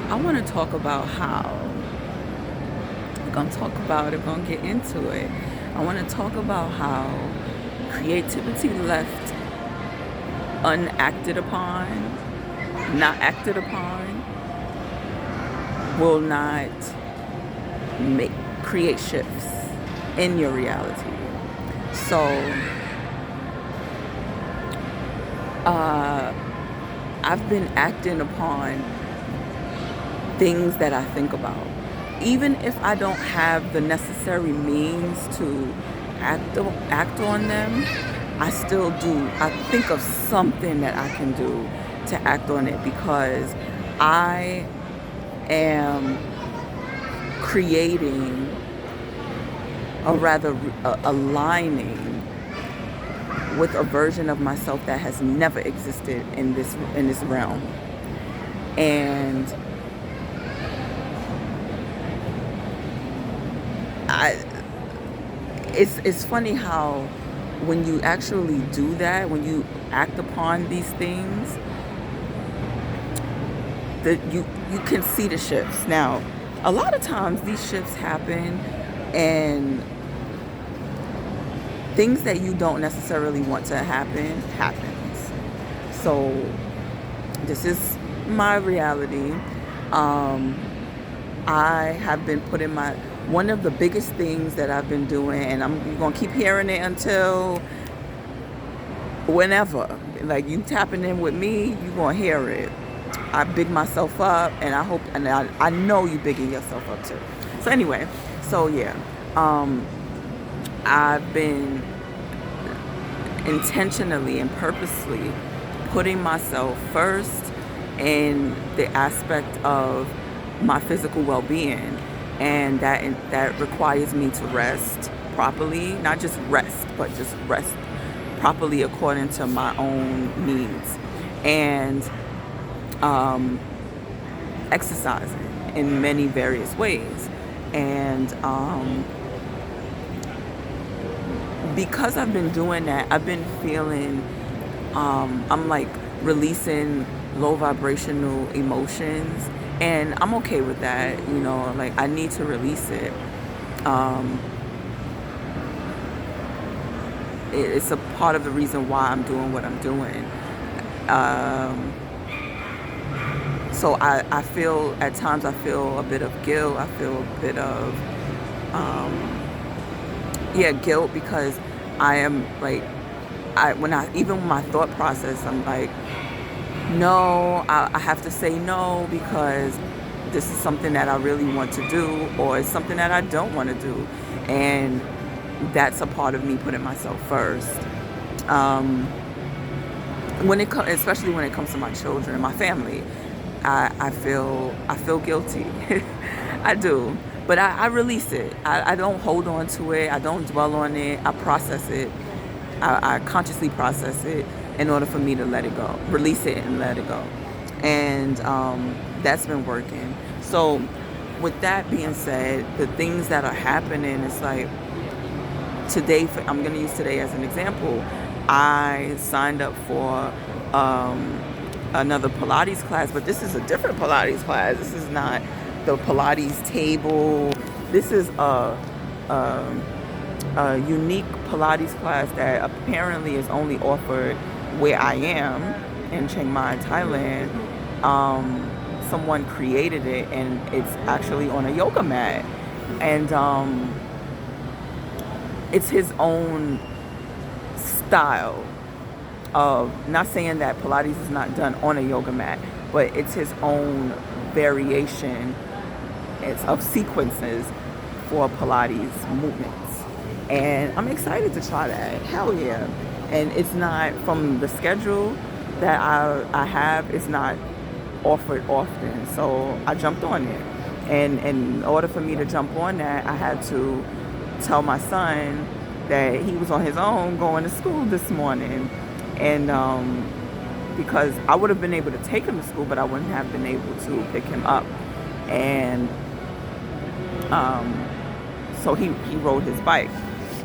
I want to talk about how we're going to talk about it, we're going to get into it. I want to talk about how creativity left unacted upon, not acted upon, will not make create shifts in your reality. So, uh, I've been acting upon things that I think about. Even if I don't have the necessary means to act on them, I still do. I think of something that I can do to act on it because I am creating, or rather aligning with a version of myself that has never existed in this realm. And I it's funny how when you actually do that, when you act upon these things, that you can see the shifts. Now, a lot of times these shifts happen and things that you don't necessarily want to happen happens. So this is my reality. Um, I have been putting my one of the biggest things that I've been doing, and you're gonna keep hearing it until whenever. Like you tapping in with me, you're gonna hear it. I big myself up, and I hope, and I know you bigging yourself up too. So anyway, so yeah, um, I've been intentionally and purposely putting myself first in the aspect of my physical well-being, and that requires me to rest properly, not just rest, but just rest properly according to my own needs, and um, exercising in many various ways. And because I've been doing that, I've been feeling, I'm like releasing low vibrational emotions. And I'm okay with that, like I need to release it. Um, it's a part of the reason why I'm doing what I'm doing. Um, so I feel, at times I feel a bit of guilt. I feel a bit of, yeah, guilt because I am like, even with my thought process, I'm like, no, I have to say no because this is something that I really want to do, or it's something that I don't want to do. And that's a part of me putting myself first. Um, especially when it comes to my children and my family, I feel guilty. I do. But I release it. I don't hold on to it. I don't dwell on it. I process it. I consciously process it in order for me to let it go, release it and let it go. And that's been working. So with that being said, the things that are happening, it's like today, I'm going to use today as an example. I signed up for another Pilates class, but this is a different Pilates class. This is not the Pilates table. This is a unique Pilates class that apparently is only offered where I am in Chiang Mai, Thailand. Someone created it, and it's actually on a yoga mat, and it's his own style of, not saying that Pilates is not done on a yoga mat, but it's his own variation. It's of sequences for Pilates movements. And I'm excited to try that. Hell yeah. And it's not from the schedule that I have, it's not offered often. So I jumped on it. And in order for me to jump on that, I had to tell my son that he was on his own going to school this morning. And because I would have been able to take him to school, but I wouldn't have been able to pick him up. And so he rode his bike.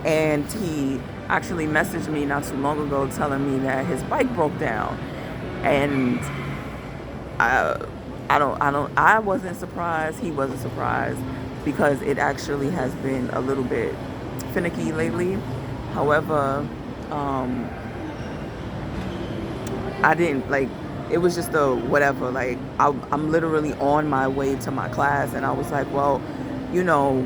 And he actually messaged me not too long ago telling me that his bike broke down. And I I wasn't surprised. He wasn't surprised because it actually has been a little bit finicky lately. However, um, I didn't like, it was just a whatever. Like, I'm literally on my way to my class, and I was like, well,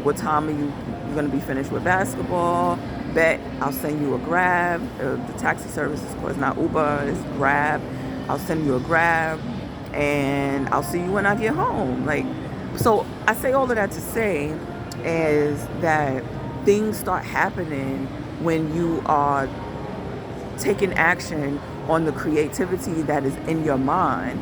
what time are you going to be finished with basketball? Bet I'll send you a Grab. The taxi service is, of course, not Uber, it's Grab. I'll send you a Grab, and I'll see you when I get home. Like, so I say all of that to say is that things start happening when you are taking action on the creativity that is in your mind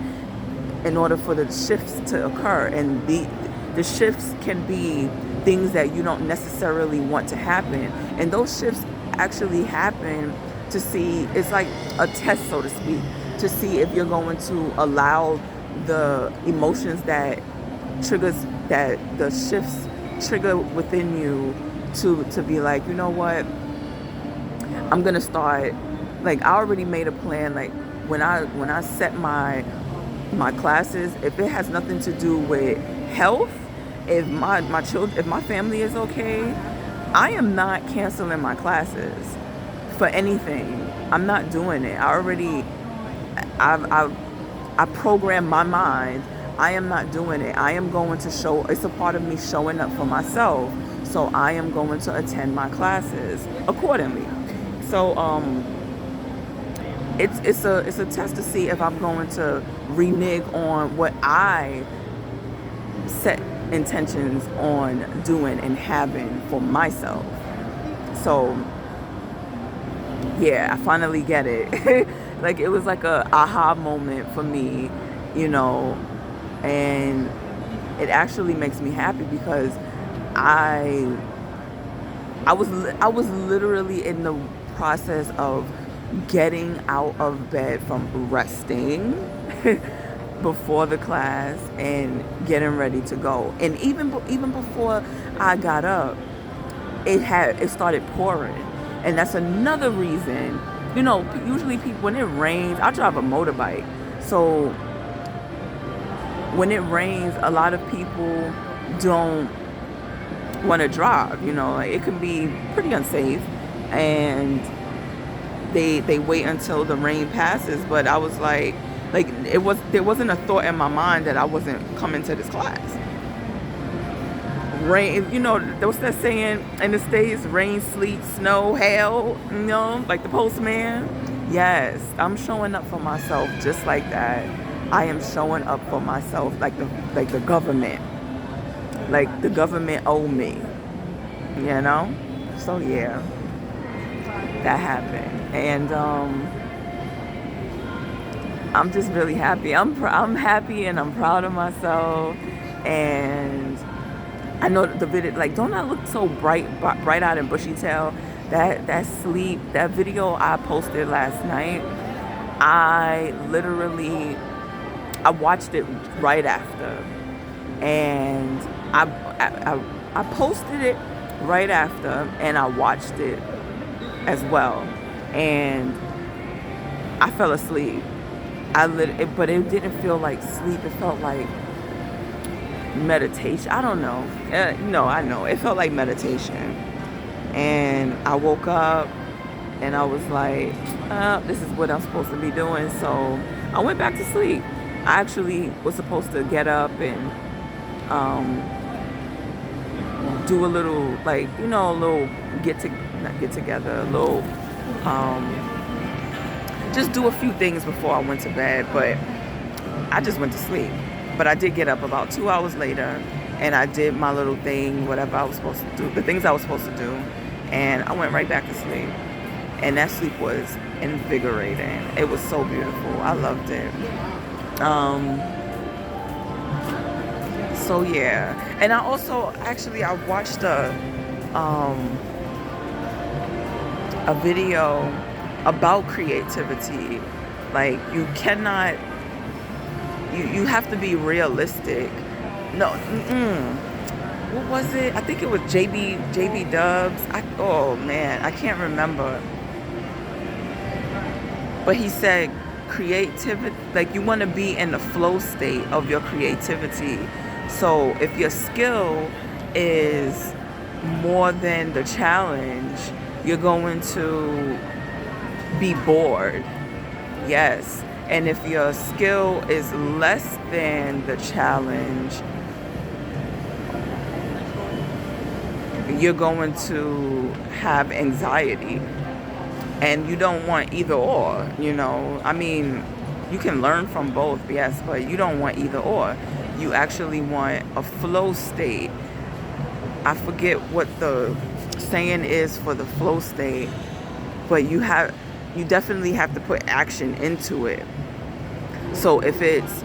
in order for the shifts to occur. And the shifts can be things that you don't necessarily want to happen. And those shifts actually happen to see, it's like a test, so to speak, to see if you're going to allow the emotions that the shifts trigger within you to be like, you know what, I'm gonna start, like, I already made a plan. Like, when I set my classes, if it has nothing to do with health, if my family is okay, I am not canceling my classes for anything. I'm not doing it. I programmed my mind. I am not doing it. I am going to show, it's a part of me showing up for myself. So I am going to attend my classes accordingly. So it's a test to see if I'm going to renege on what I set intentions on doing and having for myself. So yeah, I finally get it. Like, it was like a aha moment for me, and it actually makes me happy because I was literally in the process of getting out of bed from resting before the class and getting ready to go. And even before I got up, it started pouring. And that's another reason, usually people, when it rains, I drive a motorbike. So when it rains, a lot of people don't want to drive, like, it can be pretty unsafe, and they wait until the rain passes. But I was like there wasn't a thought in my mind that I wasn't coming to this class. Rain, what's that saying in the States? Rain, sleet, snow, hail, like the postman. Yes, I'm showing up for myself just like that. I am showing up for myself like the government. Like the government owe me, So yeah, that happened, and I'm just really happy. I'm happy and I'm proud of myself, and I know the video. Like, don't I look so bright-eyed and bushy-tailed? That sleep, that video I posted last night, I watched it right after, and I posted it right after, and I watched it as well, and I fell asleep. But it didn't feel like sleep. It felt like meditation. I don't know. I know. It felt like meditation. And I woke up, and I was like, this is what I'm supposed to be doing. So I went back to sleep. I actually was supposed to get up and do a little, like, a little not get together, a little, just do a few things before I went to bed, but I just went to sleep. But I did get up about 2 hours later, and I did my little thing, whatever I was supposed to do, the things I was supposed to do, and I went right back to sleep. And that sleep was invigorating. It was so beautiful. I loved it. So yeah, and I also I watched a video about creativity. Like, you cannot, you have to be realistic. No, what was it? I think it was JB Dubs. Oh man, I can't remember. But he said creativity, like you want to be in the flow state of your creativity. So if your skill is more than the challenge, you're going to be bored. Yes. And if your skill is less than the challenge, you're going to have anxiety. And you don't want either or, you know. I mean, you can learn from both, yes, but you don't want either or. You actually want a flow state. I forget what the saying is for the flow state, but you definitely have to put action into it. So if it's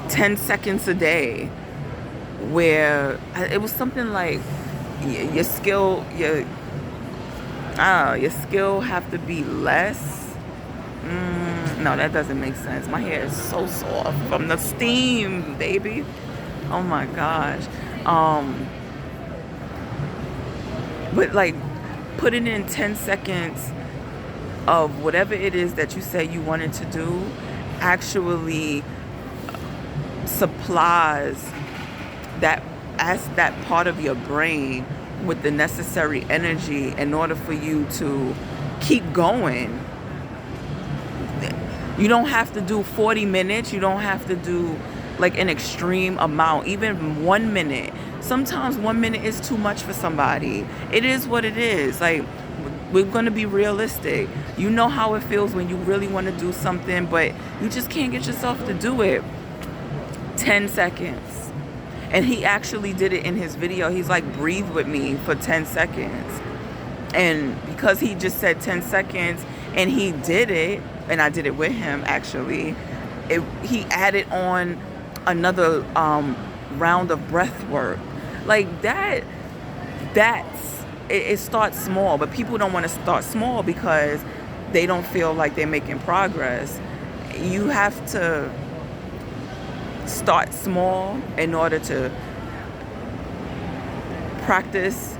10 seconds a day, where it was something like your skill have to be less. No, that doesn't make sense. My hair is so soft from the steam, baby. Oh my gosh. But like putting in 10 seconds of whatever it is that you say you wanted to do actually supplies that part of your brain with the necessary energy in order for you to keep going. You don't have to do 40 minutes. You don't have to do like an extreme amount, even 1 minute. Sometimes 1 minute is too much for somebody. It is what it is. Like, we're going to be realistic. You know how it feels when you really want to do something, but you just can't get yourself to do it. 10 seconds. And he actually did it in his video. He's like, breathe with me for 10 seconds. And because he just said 10 seconds and he did it, and I did it with him actually, he added on another round of breath work. Like that, it starts small, but people don't want to start small because they don't feel like they're making progress. You have to start small in order to practice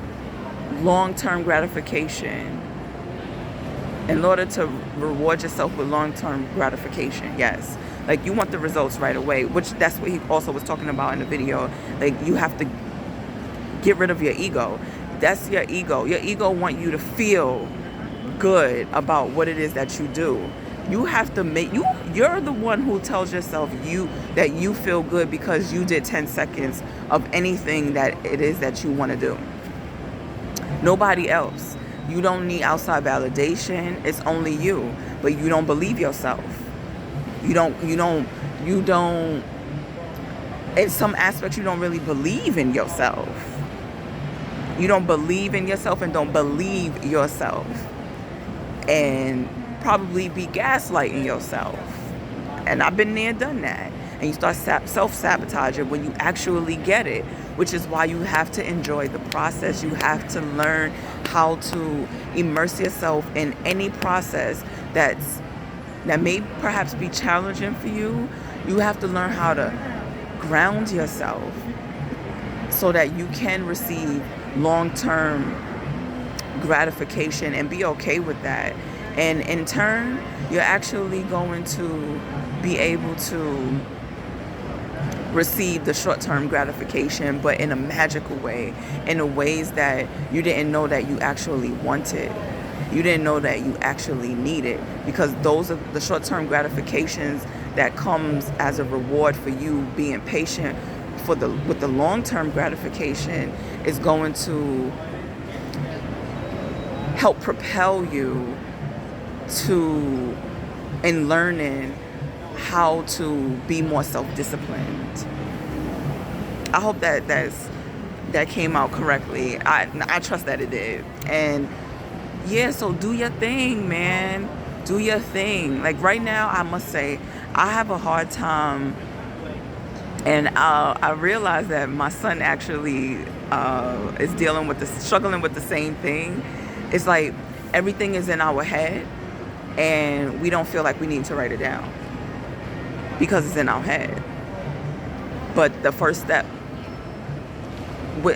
long-term gratification, in order to reward yourself with long-term gratification. Yes, like you want the results right away, which that's what he also was talking about in the video. Like you have to get rid of your ego. That's your ego. Your ego want you to feel good about what it is that you do. You have to you're the one who tells yourself that you feel good because you did 10 seconds of anything that it is that you want to do. Nobody else. You don't need outside validation. It's only you. But you don't believe yourself. You don't in some aspects you don't really believe in yourself. You don't believe in yourself and don't believe yourself. And probably be gaslighting yourself. And I've been there, done that. And you start self-sabotaging when you actually get it, which is why you have to enjoy the process. You have to learn how to immerse yourself in any process that may perhaps be challenging for you. You have to learn how to ground yourself so that you can receive long-term gratification and be okay with that. And in turn, you're actually going to be able to receive the short-term gratification, but in a magical way, in the ways that you didn't know that you actually wanted. You didn't know that you actually needed, because those are the short-term gratifications that comes as a reward for you being patient. With the long-term gratification is going to help propel you in learning how to be more self-disciplined. I hope that came out correctly. I trust that it did. And yeah, so do your thing, man. Do your thing. Like right now, I must say, I have a hard time, and I realize that my son actually is struggling with the same thing. It's like everything is in our head, and we don't feel like we need to write it down because it's in our head. But the first step,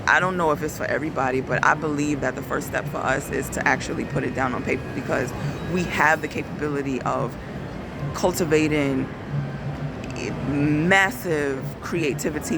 I don't know if it's for everybody, but I believe that the first step for us is to actually put it down on paper, because we have the capability of cultivating massive creativity